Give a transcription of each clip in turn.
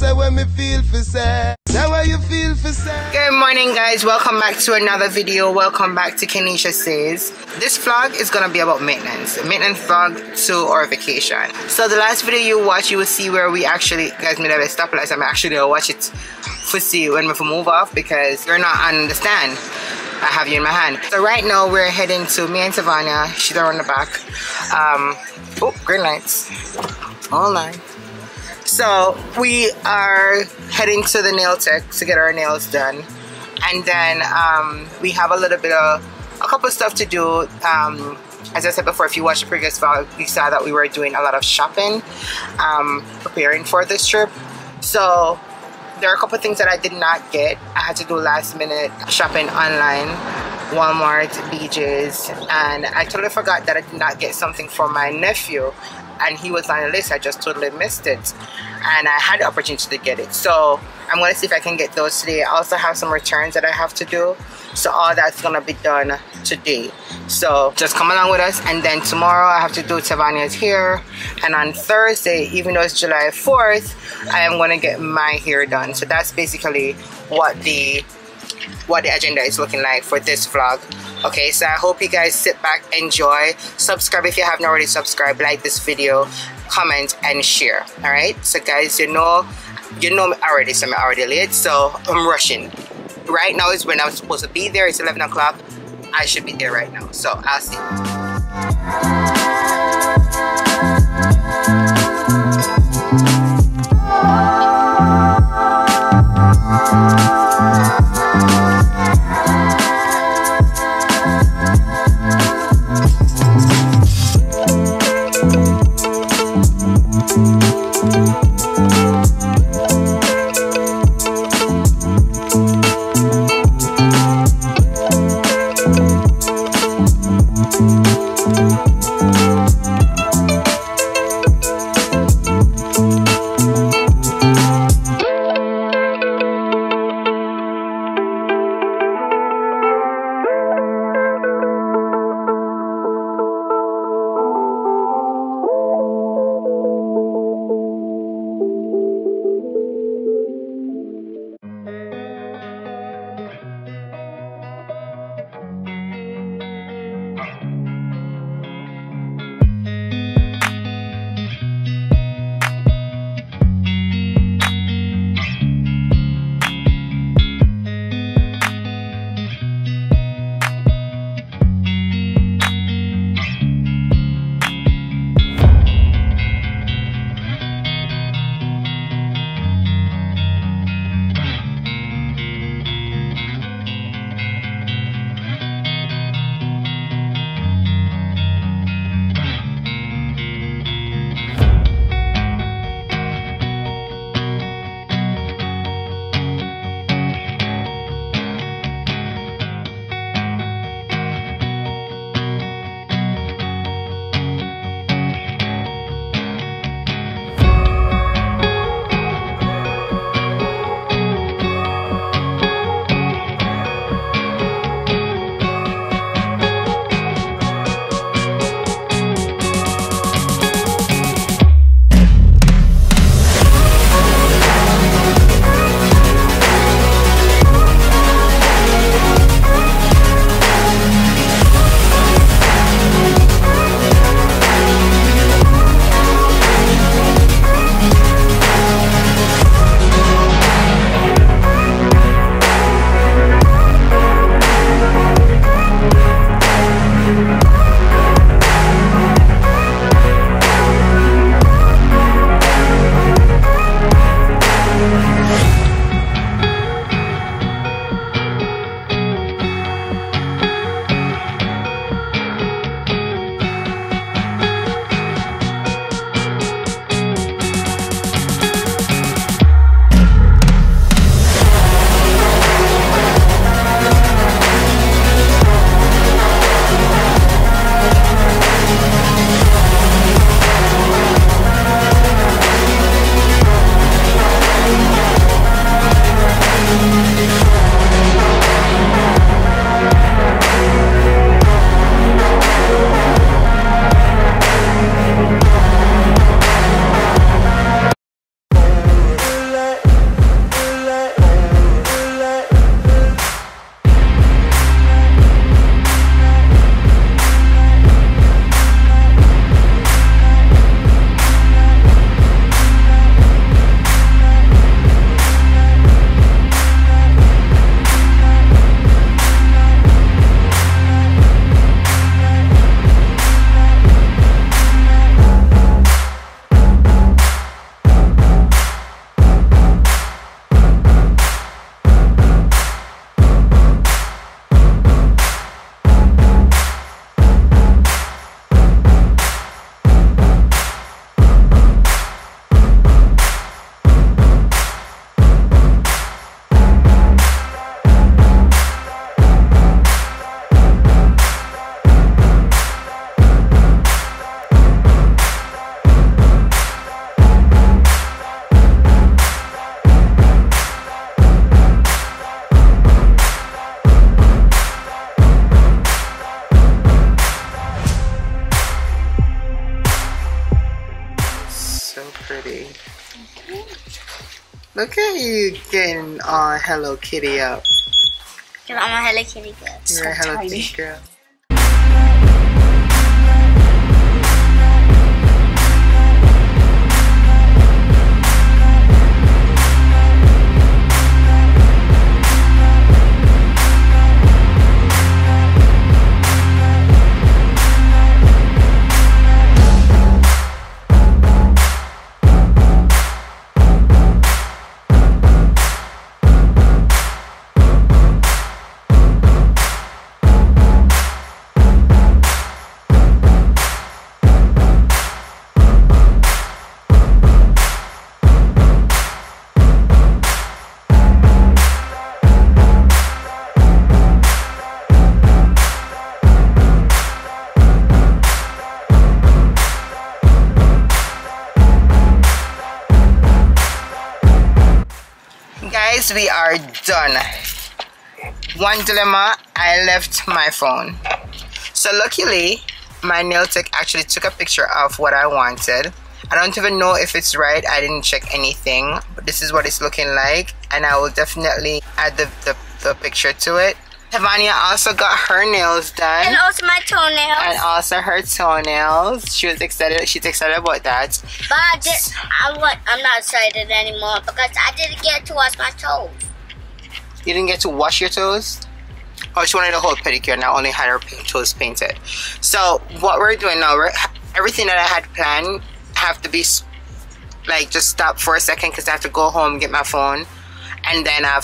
say when me feel for say. Say what you feel for say. Good morning, guys. Welcome back to another video. Welcome back to KeneishaSays. This vlog is gonna be about maintenance vlog to our vacation. So the last video you watch, you will see where we actually, guys, me never stop like I'm actually gonna watch it for see when we move off because you're not understand. I have you in my hand. So right now we're heading to me and Savannah. She's around the back. Oh, green lights. All night. So we are heading to the nail tech to get our nails done, and then we have a couple of stuff to do. As I said before, if you watched the previous vlog, you saw that we were doing a lot of shopping, preparing for this trip. So there are a couple of things that I did not get. I had to do last minute shopping online, Walmart, BJ's, and I totally forgot that I did not get something for my nephew, and he was on the list. I just totally missed it, and I had the opportunity to get it. So I'm gonna see if I can get those today. I also have some returns that I have to do, so all that's gonna be done today. So just come along with us, and then tomorrow I have to do Savannah's hair, and on Thursday, even though it's July 4th, I am gonna get my hair done. So that's basically what the agenda is looking like for this vlog. Okay, so I hope you guys sit back, enjoy, subscribe if you haven't already subscribed, like this video, comment and share. All right, so guys, you know me already, so I'm already late, so I'm rushing. Right now is when I'm supposed to be there. It's 11 o'clock. I should be there right now, so I'll see you. Look at you getting all Hello Kitty up. I'm a Hello Kitty girl. You're a Hello Kitty girl. Guys, we are done. One dilemma, I left my phone. So luckily, my nail tech actually took a picture of what I wanted. I don't even know if it's right. I didn't check anything, but this is what it's looking like, and I will definitely add the picture to it. Tavania also got her nails done. And also my toenails. And also her toenails. She was excited. She's excited about that. But I'm not excited anymore because I didn't get to wash my toes. You didn't get to wash your toes? Oh, she wanted a whole pedicure and I only had her toes painted. So what we're doing now, everything that I had planned have to be like just stop for a second because I have to go home and get my phone. And then I'm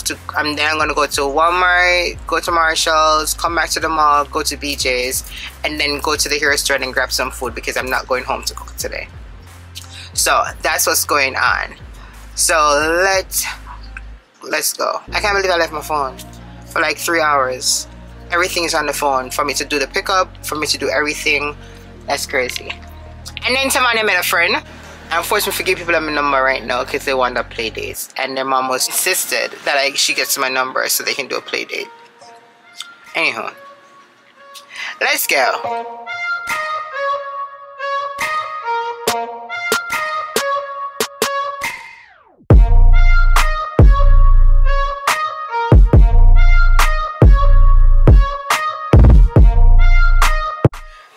gonna go to Walmart, go to Marshall's, come back to the mall, go to BJ's, and then go to the hair store and grab some food because I'm not going home to cook today. So that's what's going on. So let's go. I can't believe I left my phone for like 3 hours. Everything is on the phone for me to do the pickup, for me to do everything. That's crazy. And then somebody met a friend. Unfortunately, forgive people my number right now because they want a play date, and their mom was insisted that she gets my number so they can do a play date. Anyhow, let's go.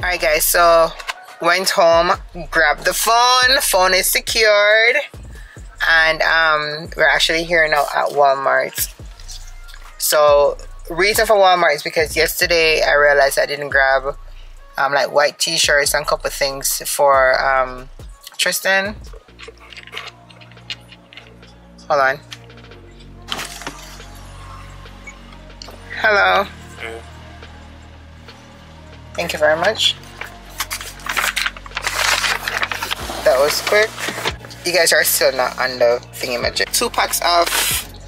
Alright guys, so went home, grabbed the phone is secured, and we're actually here now at Walmart. So reason for Walmart is because yesterday I realized I didn't grab like white t-shirts and a couple things for Tristan. Hold on. Hello. Thank you very much. That was quick. You guys are still not on the thingamajig. 2 packs of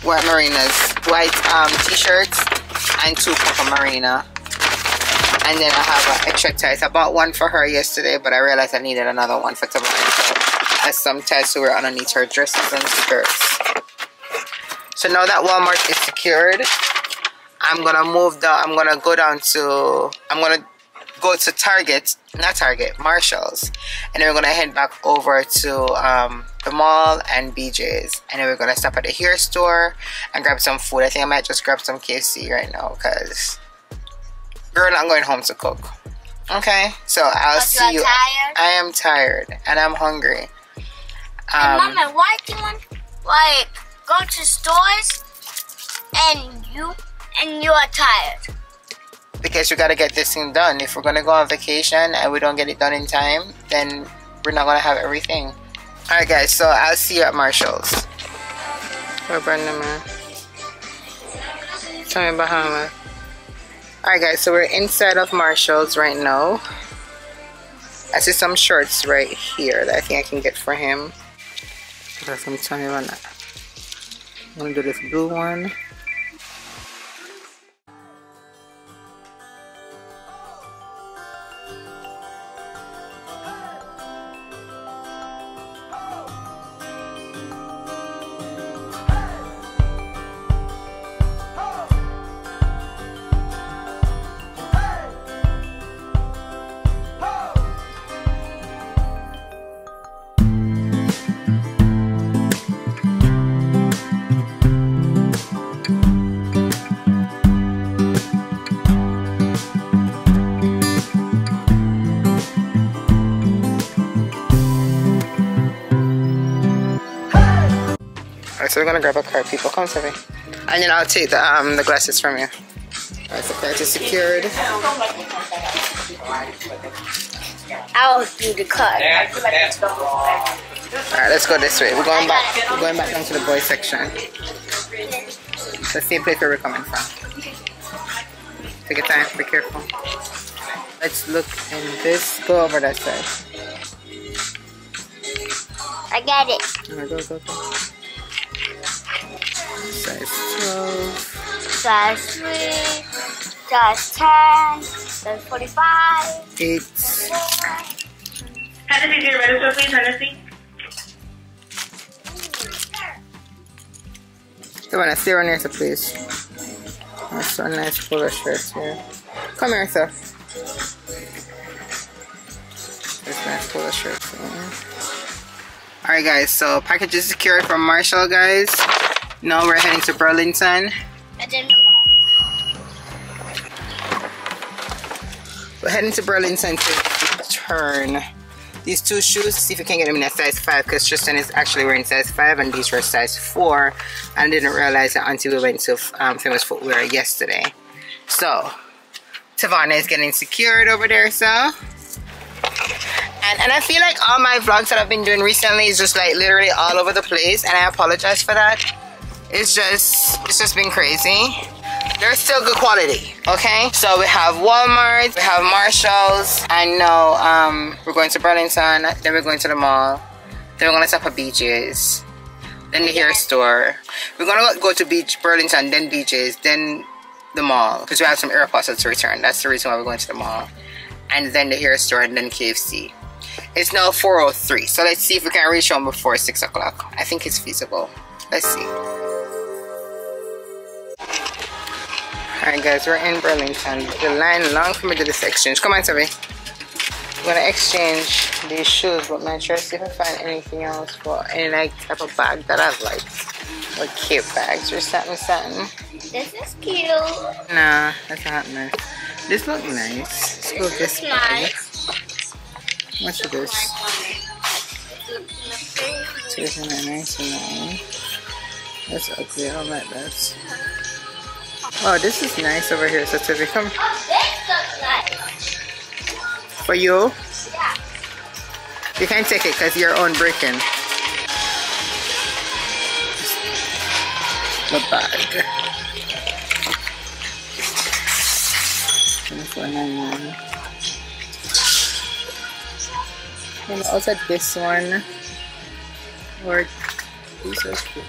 white t-shirts and 2 packs of marina. And then I have an extra tights. I bought one for her yesterday, but I realized I needed another one for tomorrow. So that's some tights to wear underneath her dresses and skirts. So now that Walmart is secured, I'm gonna go to Marshall's, and then we're gonna head back over to the mall and BJ's, and then we're gonna stop at the hair store and grab some food. I think I might just grab some KFC right now because girl, I'm going home to cook. Okay, so I'll see you. Tired? I am tired and I'm hungry. Mama, why do you want like go to stores and you are tired? Because we gotta get this thing done. If we're gonna go on vacation and we don't get it done in time, then we're not gonna have everything. Alright guys, so I'll see you at Marshall's. Where Brandon, man? Tell me Bahama. Alright guys, so we're inside of Marshall's right now. I see some shorts right here that I think I can get for him. Got some Tommy on that. I'm gonna do this blue one. so we're gonna grab a card, people. Come to me. And then I'll take the glasses from you. Alright, the card is secured. I'll do the card. Alright, let's go this way. We're going back. We're going back down to the boys section. The same place where we're coming from. Take your time, be careful. Let's look in this. Go over that side. I got it. Alright, go. Size 12. Size 3. Size 10. Size 45. 8. Hennessy, do you register, please, Hennessy? Come on, stay on here, so please. That's so nice polo shirts here. Come here, sir. There's nice polo shirts here. Alright, guys, so package is secured from Marshall, guys. Now we're heading to Burlington. I didn't know. We're heading to Burlington to return these two shoes, see if we can get them in a size 5, because Tristan is actually wearing size 5 and these were size 4, and I didn't realize that until we went to Famous Footwear yesterday. So Tavana is getting secured over there, so and I feel like all my vlogs that I've been doing recently is just like literally all over the place, and I apologize for that. It's just been crazy. They're still good quality, okay? So we have Walmart, we have Marshalls, and now we're going to Burlington, then we're going to the mall, then we're gonna stop at BJ's, then the hair store. We're gonna go to Burlington, then BJ's, then the mall, because we have some AirPods to return. That's the reason why we're going to the mall. And then the hair store, and then KFC. It's now 4:03, so let's see if we can reach home before 6 o'clock. I think it's feasible. Let's see. Alright guys, we're in Burlington. The line long for me to do this exchange. Come on, Tabby. I'm gonna exchange these shoes, but man, try to see if I find anything else for any like type of bag that I've liked. Or cute bags or something. This is cute. Nah, that's not nice. This looks nice. Let's go this bag. How much is this? $2.99. That's ugly. I don't like that. Oh, this is nice over here. So to become Oh, this looks nice. for you, Yeah. you can't take it because you're on breaking. The bag. $24.99. And also this one. Or these are cute.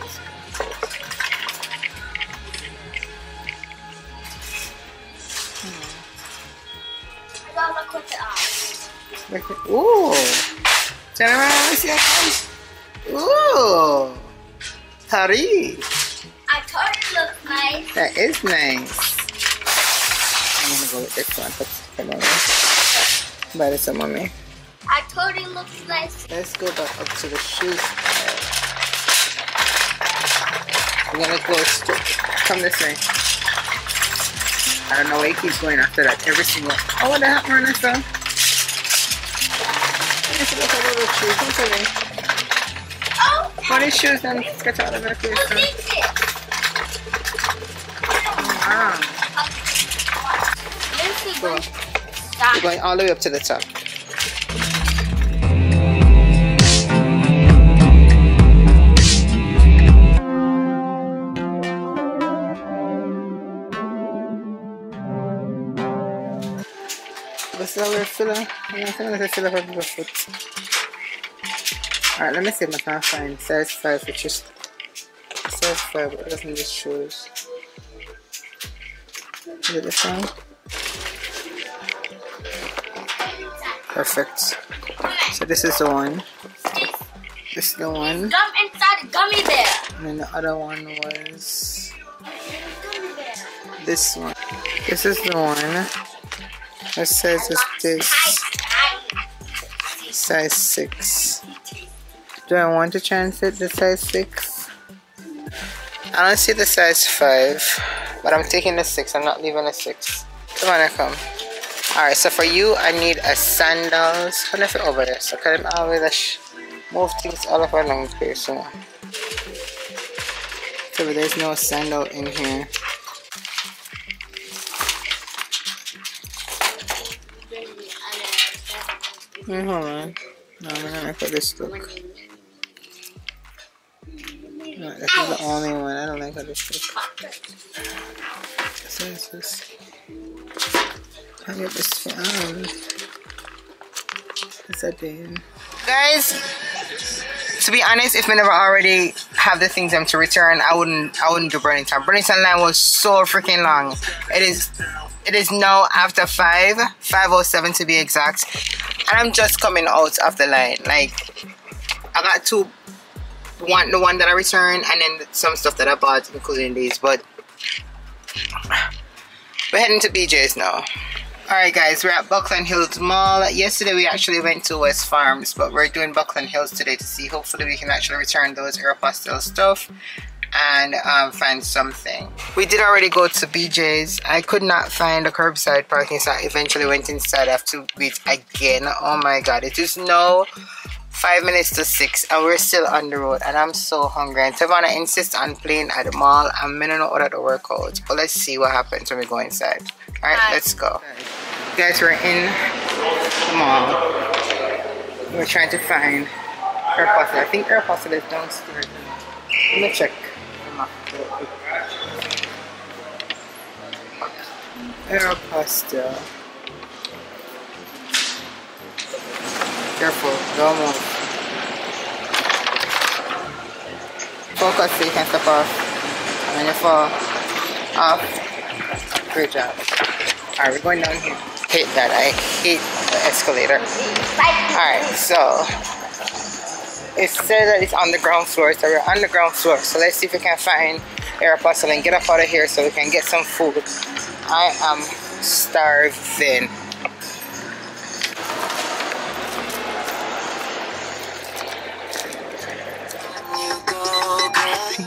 Look what it is. Ooh! Turn around and see that guys. Ooh! Tari! I thought it looked nice. That is nice. I'm gonna go with this one. Put it on me. Buy this one, mommy. I thought it looked nice. Let's go back up to the shoes. I'm gonna go straight. Come this way. I don't know why he keeps going after that every single. Oh, what the heck, Marnessa? Let's look at the shoes. Come to me. Oh, What is shoes then? Get out of the face. who thinks it? Wow. This is Go. good. We're going all the way up to the top. This is our filler. I'm going to fill up your foot. Alright, let me see if I can find size 5, which is size 5, but it doesn't need shoes. Is it this one? Perfect. So this is the one. This is the one. Gum inside a gummy bear. And then the other one was this one. This is the one. What size is this? Size 6. Do I want to try and fit the size 6? I don't see the size 5, but I'm taking the 6. I'm not leaving the 6. Come on, I come. Alright, so for you, I need a sandals. How do I fit over there? So can I always move things all over along the place, you know. So there's no sand out in here. Hold on. No, I'm gonna make this look. No, this is the only one. I don't like how this looks. So it's this. I get this found. It's a damn. Guys, to be honest, if we never already have the things to return, I wouldn't do Burlington. Burlington line was so freaking long. It is now after 5:07 to be exact, and I'm just coming out of the line. Like, I got the one that I returned, and then some stuff that I bought, including these. But we're heading to BJ's now. Alright guys, we're at Buckland Hills Mall. Yesterday we actually went to West Farms, but we're doing Buckland Hills today to see. Hopefully we can actually return those Aeropostale stuff and find something. We did already go to BJ's. I could not find a curbside parking, so I eventually went inside. I have to wait again. Oh my god, it is now 5 minutes to 6 and we're still on the road, and I'm so hungry. And Savannah insists on playing at the mall. I'm gonna know how to work out, but let's see what happens when we go inside. Alright, let's go. Guys, we're in the mall. We're trying to find Aeropostale. I think Aeropostale is downstairs. Let me check. Aeropostale. Careful, don't move. Focus so you can step off. And when you fall off, great job. Alright, we're going down here. Hate that. I hate the escalator. Alright, so it says that it's on the ground floor, so we're on the ground floor. So let's see if we can find Aeropostale and get up out of here so we can get some food. I am starving.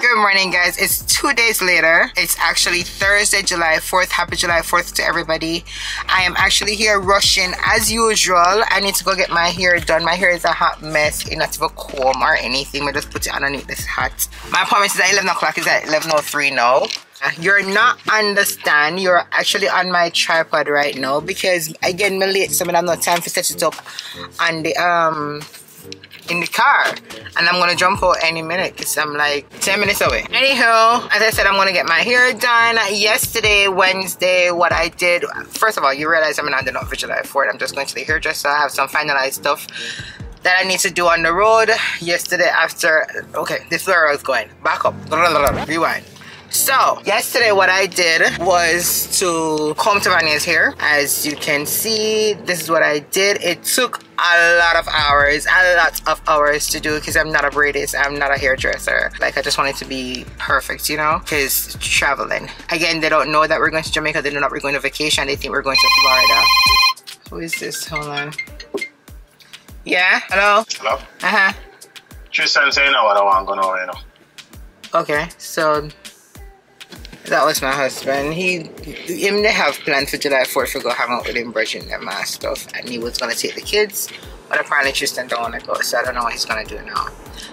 Good morning guys, it's 2 days later. It's actually Thursday, July 4th. Happy July 4th to everybody. I am actually here rushing as usual. I need to go get my hair done. My hair is a hot mess. It's not even comb or anything. I just put it underneath this hat. My appointment is at 11 o'clock. It's at 11:03 now. You're not understand. You're actually on my tripod right now because again, I'm late, so I have no time to set it up on the in the car, and I'm gonna jump out any minute because I'm like 10 minutes away. Anyhow, as I said, I'm gonna get my hair done. Yesterday, Wednesday, what I did, first of all, you realize I'm not doing for July 4th. I'm just going to the hairdresser. I have some finalized stuff that I need to do on the road. Yesterday after, okay, this is where I was going. Back up, rewind. So, yesterday what I did was to comb Tavania's hair. As you can see, this is what I did. It took a lot of hours to do because I'm not a braidist, I'm not a hairdresser. Like, I just want it to be perfect, you know, because traveling. Again, they don't know that we're going to Jamaica. They don't know that we're going to vacation. They think we're going to Florida. Who is this? Hold on. Yeah? Hello? Hello? Uh-huh. Tristan saying now what I want to go now, you know. Okay, so that was my husband. They have plans for July 4th to go hang out with him, brushing them and stuff, and he was gonna take the kids, but apparently Tristan don't want to go, so I don't know what he's gonna do now.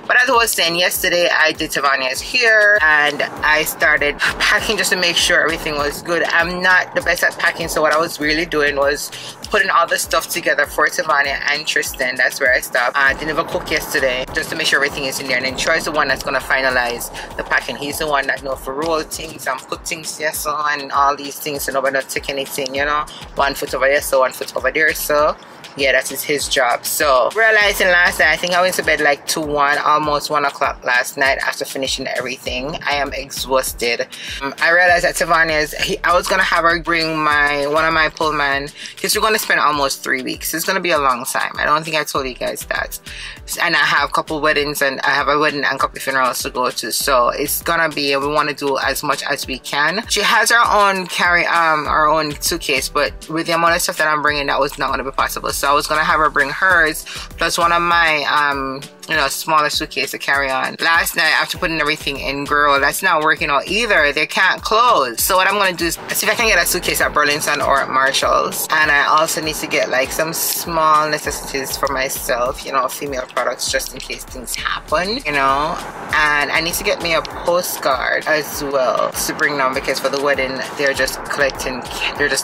But as I was saying, yesterday I did Tavania's hair and I started packing just to make sure everything was good. I'm not the best at packing, so what I was really doing was putting all the stuff together for Tavania and Tristan. That's where I stopped. I didn't even cook yesterday, just to make sure everything is in there. And then Troy's the one that's gonna finalize the packing. He's the one that knows for roll things and put things here, so, and all these things, so nobody don't take anything, you know. 1 foot over there, so 1 foot over there, so yeah, that is his job. So realizing last night, I think I went to bed like 1, almost 1 o'clock last night after finishing everything. I am exhausted. I realized that Tavania's, I was gonna have her bring one of my pullman, because we're gonna spend almost 3 weeks. It's gonna be a long time. I don't think I told you guys that. And I have a couple weddings, and I have a wedding and a couple funerals to go to. So it's gonna be, we want to do as much as we can. She has her own our own suitcase, but with the amount of stuff that I'm bringing, that was not gonna be possible. So I was gonna have her bring hers plus one of my smaller suitcase to carry on. Last night, after putting everything in, girl, that's not working out either. They can't close. So what I'm gonna do is see if I can get a suitcase at Burlington or at Marshall's. And I also need to get like some small necessities for myself, you know, female products just in case things happen, you know. And I need to get me a postcard as well to bring down, because for the wedding they're just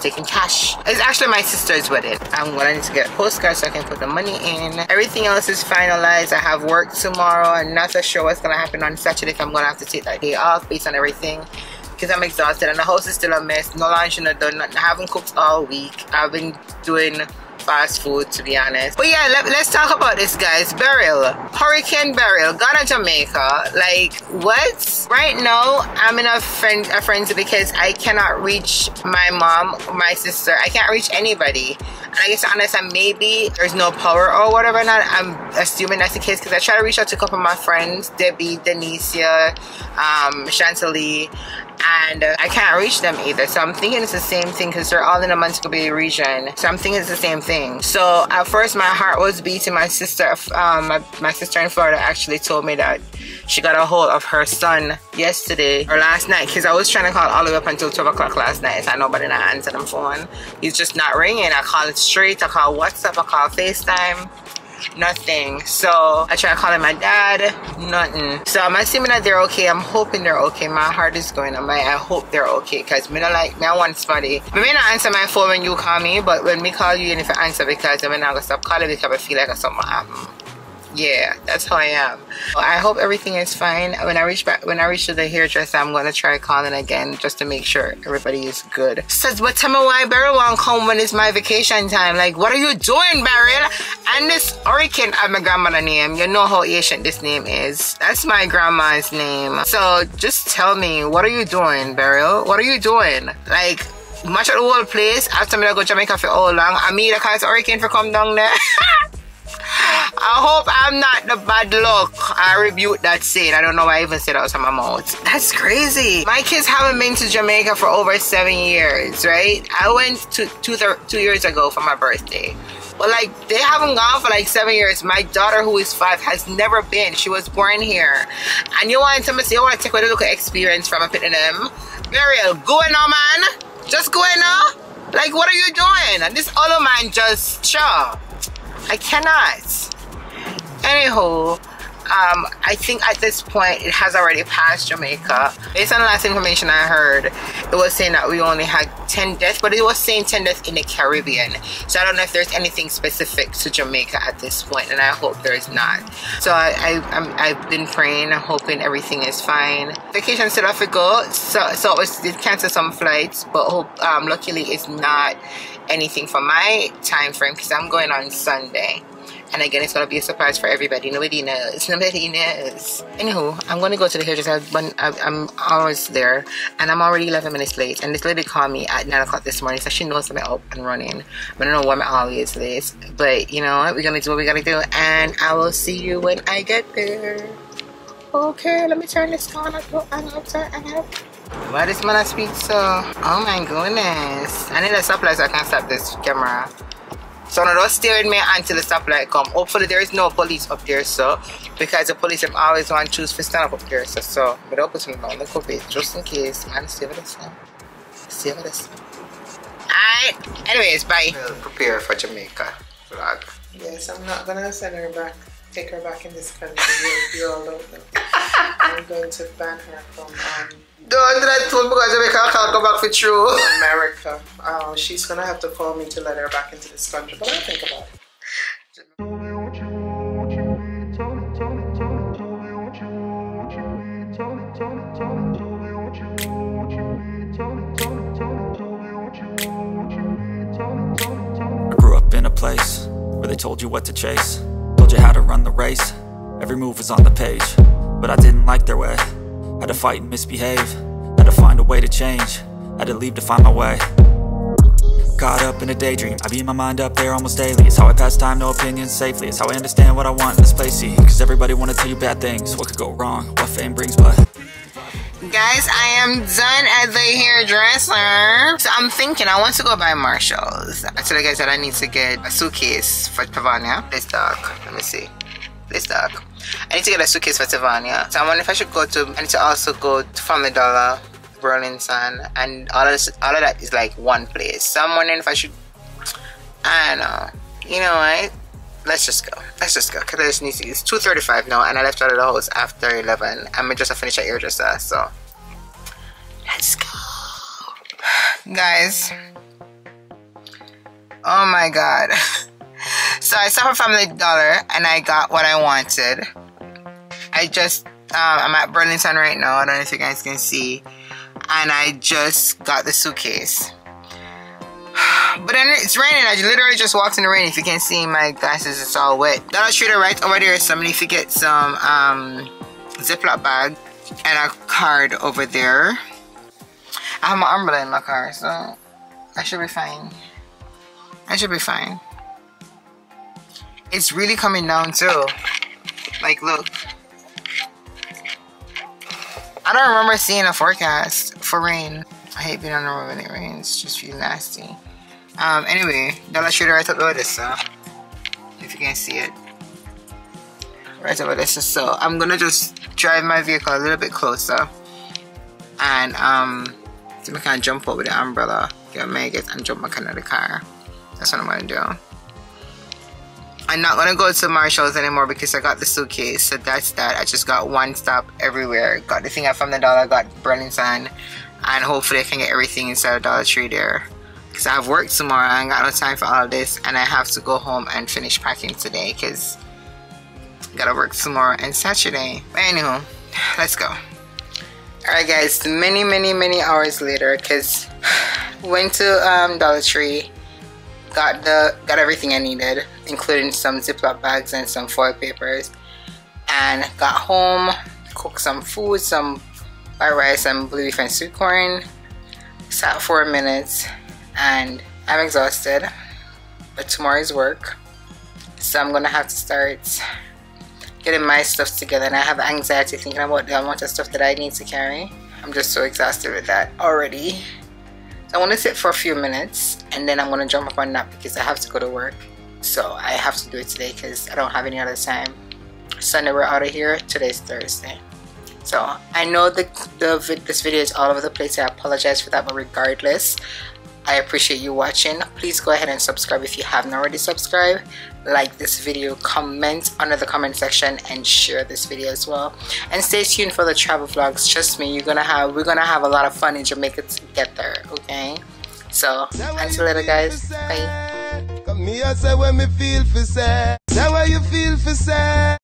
taking cash. It's actually my sister's wedding. I'm gonna need to get a postcard so I can put the money in. Everything else is finalized. I have work tomorrow. I'm not so sure what's gonna happen on Saturday, if I'm gonna have to take that day off based on everything, because I'm exhausted and the house is still a mess. No lunch, no done. I haven't cooked all week. I've been doing fast food, to be honest. But yeah, let's talk about this, guys. Beryl, Hurricane Beryl, gone to Jamaica. Like, what? Right now, I'm in a frenzy because I cannot reach my mom, my sister. I can't reach anybody. And I guess honest, maybe there's no power or whatever. Not, I'm assuming that's the case, because I try to reach out to a couple of my friends, Debbie, Denicia, Chantilly, and I can't reach them either. So I'm thinking it's the same thing, because they're all in the Montego Bay region. So I'm thinking it's the same thing. So at first my heart was beating. My sister, my sister in Florida actually told me that she got a hold of her son yesterday or last night, because I was trying to call all the way up until 12 o'clock last night. So nobody not answered the phone. He's just not ringing. I call it straight. I call WhatsApp. I call FaceTime. Nothing. So I try calling my dad. Nothing. So I'm assuming that they're okay. I'm hoping they're okay. My heart is going on. I hope they're okay, because I want somebody. I may not answer my phone when you call me, but when we call you, and if I answer, because I'm not gonna stop calling, because I feel like something happened. Yeah, that's how I am. I hope everything is fine. When I reach to the hairdresser, I'm gonna try calling again just to make sure everybody is good. Says, but tell me why Beryl won't come when it's my vacation time. Like, what are you doing, Beryl? And this Hurricane have my grandmother's name. You know how ancient this name is. That's my grandma's name. So just tell me, what are you doing, Beryl? What are you doing? Like, match out the whole place after me I go to Jamaica for how long? I mean, that cause Hurricane for come down there. I hope I'm not the bad luck. I rebuke that saying. I don't know why I even said that out of my mouth. That's crazy. My kids haven't been to Jamaica for over 7 years, right? I went to 2 years ago for my birthday. But like, they haven't gone for like 7 years. My daughter, who is 5, has never been. She was born here. And you want to say, you want to take a look at experience from a pit of them? Beryl, go in now, man. Just go in now. Like, what are you doing? And this other man just, sure. I cannot. Anywho, I think at this point it has already passed Jamaica. Based on the last information I heard, it was saying that we only had 10 deaths, but it was saying 10 deaths in the Caribbean. So I don't know if there's anything specific to Jamaica at this point, and I hope there is not. So I've been praying and hoping everything is fine. Vacation still off to go, so it did cancel some flights, but luckily it's not anything for my time frame, because I'm going on Sunday. And again, it's going to be a surprise for everybody. Nobody knows. Nobody knows. Anywho, I'm going to go to the hairdresser. I'm always there. And I'm already 11 minutes late. And this lady called me at 9 o'clock this morning. So she knows I'm up and running. I don't know why I'm always late. But you know what? We're going to do what we got to do. And I will see you when I get there. Okay, let me turn this on. Why this man I speak so? Oh my goodness. I need a stoplight so I can stop this camera. So now don't stay with me until the stoplight come. Hopefully there is no police up there, so, because the police have always want to choose to stand up there, so without putting them on the cover, just in case. Man, stay with us now. Stay with us. Alright. Anyways, bye. We'll prepare for Jamaica vlog. Yes, I'm not gonna send her back. Take her back in this country. You all don't know. I'm going to ban her from don't do that too, because Jamaica can't go back for true America. She's gonna have to call me to let her back into this country, but I'll think about it. I grew up in a place where they told you what to chase, told you how to run the race. Every move was on the page, but I didn't like their way. Had to fight and misbehave, had to find a way to change, had to leave to find my way. Caught up in a daydream, I beat my mind up there almost daily. It's how I pass time, no opinions safely. It's how I understand what I want in this place, see. Cause everybody wanna tell you bad things, what could go wrong, what fame brings, but guys, I am done at the hairdresser. So I'm thinking I want to go buy Marshalls. I told you guys that I need to get a suitcase for Tavania. This dog, let me see. This dog. I need to get a suitcase for Tavania. So I wonder if I should go to, I need to also go to Family Dollar, Burlington, and all of that is like one place. So I'm wondering if I should I know. You know what? Let's just go. Let's just go. Cause I just need to. It's 2:35 now, and I left out of the house after 11. I'm just finish at hairdresser, so let's go, guys. Oh my god. So I stopped at Family Dollar and I got what I wanted. I just I'm at Burlington right now. I don't know if you guys can see, and I just got the suitcase. But then it's raining. I literally just walked in the rain. If you can see my glasses, it's all wet. Dollar Tree right over there. Somebody if you get some Ziploc bag and a card over there. I have my umbrella in my car, so I should be fine. I should be fine. It's really coming down too. Like, look. I don't remember seeing a forecast for rain. I hate being on the road when it rains. It's just really nasty. Anyway, Dollar Tree right over this, so if you can see it. Right over this, so I'm gonna just drive my vehicle a little bit closer and see if I can jump up with the umbrella, get Megan and jump back into the car. That's what I'm gonna do. I'm not gonna go to Marshall's anymore because I got the suitcase, so that's that. I just got one stop everywhere. Got the thing from the dollar, got Burlington, and hopefully I can get everything inside of Dollar Tree there. Because I have work tomorrow, I ain't got no time for all of this, and I have to go home and finish packing today because I gotta work tomorrow and Saturday. But anywho, let's go. Alright guys, many hours later, because went to Dollar Tree, got everything I needed, including some Ziploc bags and some foil papers, and got home, cooked some food, some white rice and blue beef and sweet corn, sat for a minute, and I'm exhausted, but tomorrow is work, so I'm gonna have to start getting my stuff together, and I have anxiety thinking about the amount of stuff that I need to carry. I'm just so exhausted with that already. So I want to sit for a few minutes and then I'm going to jump up on nap because I have to go to work. So I have to do it today because I don't have any other time. Sunday we're out of here. Today's Thursday. So I know this video is all over the place. I apologize for that, but regardless, I appreciate you watching. Please go ahead and subscribe if you haven't already subscribed. Like this video, comment under the comment section, and share this video as well. And stay tuned for the travel vlogs. Trust me, we're gonna have a lot of fun in Jamaica together. Okay, so until later guys, bye. Come here, say when me feel for say. Say what you feel for say.